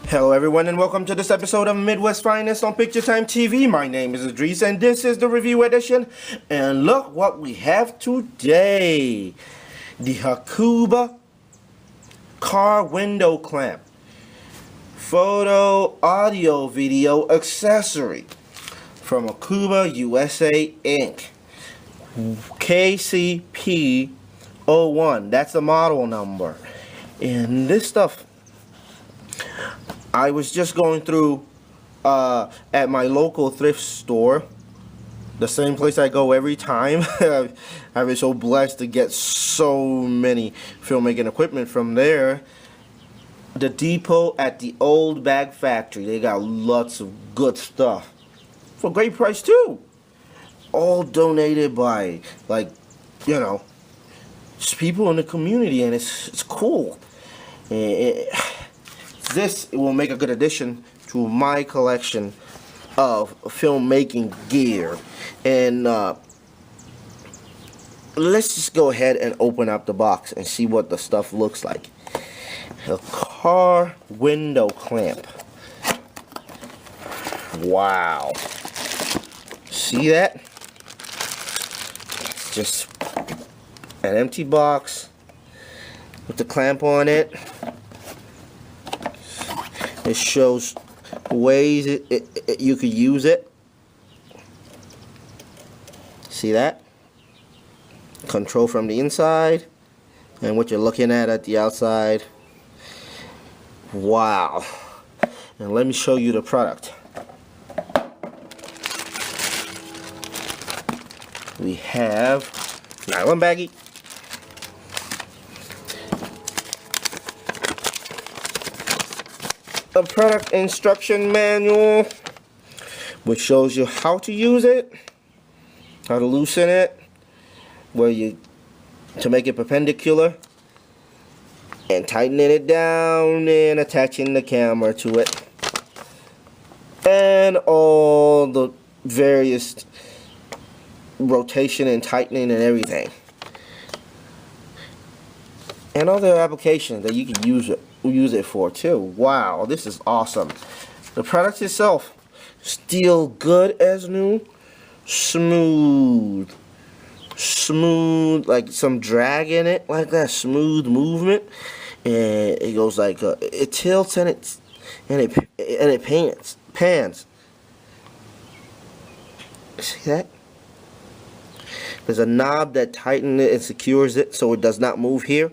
Hello everyone and welcome to this episode of Midwest Finest on Picture Time TV. My name is Idris and this is the review edition. And look what we have today. The HAKUBA car window clamp. Photo, audio, video accessory. From HAKUBA USA Inc. KCP-01. That's the model number. And this stuff, I was just going through at my local thrift store, the same place I go every time. I've been so blessed to get so many filmmaking equipment from there. The depot at the old bag factory, they got lots of good stuff for a great price too. All donated by, like, you know, just people in the community, and it's cool. This will make a good addition to my collection of filmmaking gear. And let's just go ahead and open up the box and see what the stuff looks like. A car window clamp. Wow. See that? It's just an empty box with the clamp on it. It shows ways you could use it. See that? Control from the inside and what you're looking at the outside. Wow. And let me show you the product. We have nylon baggie. A product instruction manual which shows you how to use it, how to loosen it, to make it perpendicular, and tightening it down and attaching the camera to it, and all the various rotation and tightening and everything, and other applications that you can use it for too. Wow, this is awesome. The product itself, still good as new, smooth, like some drag in it, like that smooth movement, and it goes like it tilts and it pans. See that? There's a knob that tightens it and secures it so it does not move here.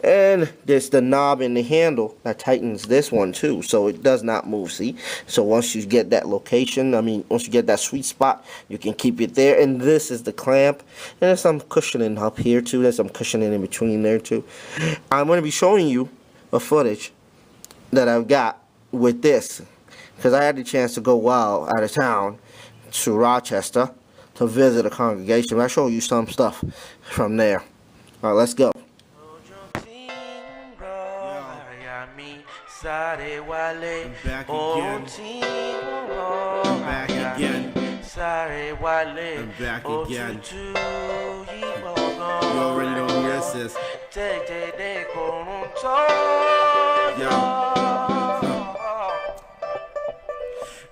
And there's the knob in the handle that tightens this one too, so it does not move, see? So once you get that location, once you get that sweet spot, you can keep it there. And this is the clamp. And there's some cushioning up here too. There's some cushioning in between there too. I'm going to be showing you a footage that I've got with this, because I had the chance to go out of town to Rochester to visit a congregation. I'll show you some stuff from there. Alright, let's go. I'm back again. I'm back again. You already know who this is.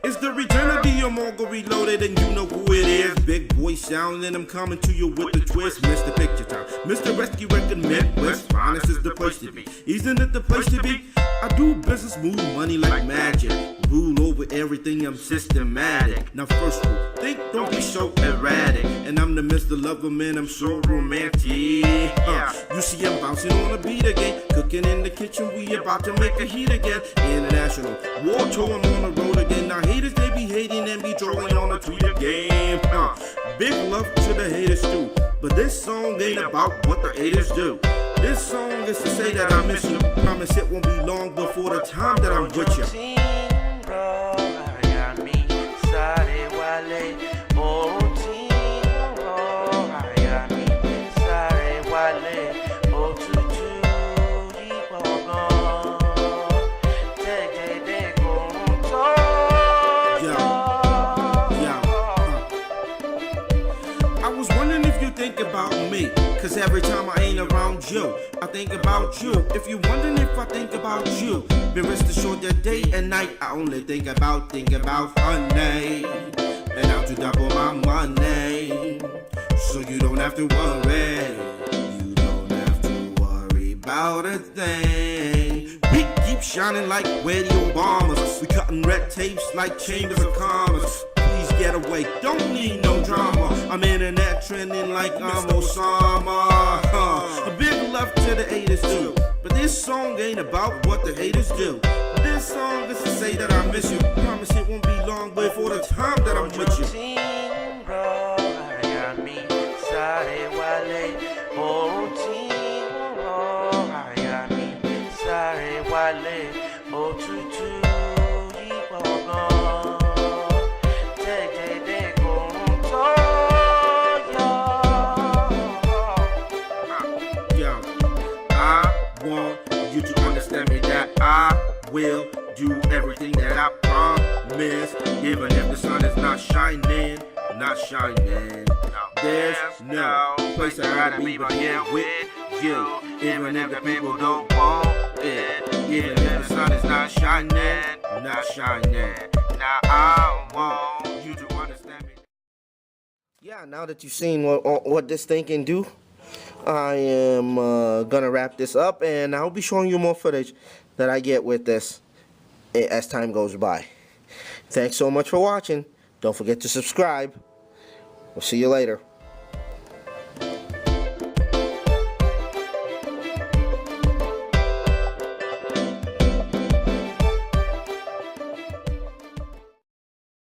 It's the return of the Amoga Reloaded, and you know who it is. Big boy sound, and I'm coming to you with the twist. Mr. Picture Time, Mr. ResQ record, Midwest Finest is the place to be. Isn't it the place to be? I do business, move money like magic. Rule over everything, I'm systematic. Now first rule, think, don't be so erratic. And I'm the Mr. Lover, man, I'm so romantic. You see I'm bouncing on a beat again. Cooking in the kitchen, we about to make a heat again. International war tour, I'm on the road again. Now haters, they be hating and be trolling on the Twitter game. Big love to the haters too, but this song ain't about what the haters do. This song is to say that I miss you. Promise it won't be long before the time that I'm with you. I was wondering if you think about me. Cause every time I ain't around you, I think about you. If you're wondering if I think about you, be rest assured that day and night I only think about honey. And how to double my money, so you don't have to worry. You don't have to worry about a thing. We keep shining like radio bombers. We cutting red tapes like chambers of commerce. Please get away, don't need no drama. I'm internet trending like I'm Osama. A big love to the haters too, but this song ain't about what the haters do. This song is to say that I miss you. Promise it won't be long before the time that I'm with you. You to understand me that I will do everything that I promise, even if the sun is not shining. There's no place I'd rather be but here with you, even if the people don't want it, even if the sun is not shining. Now I want you to understand me. Yeah, now that you've seen what this thing can do, I am gonna wrap this up, and I'll be showing you more footage that I get with this as time goes by. Thanks so much for watching. Don't forget to subscribe. We'll see you later.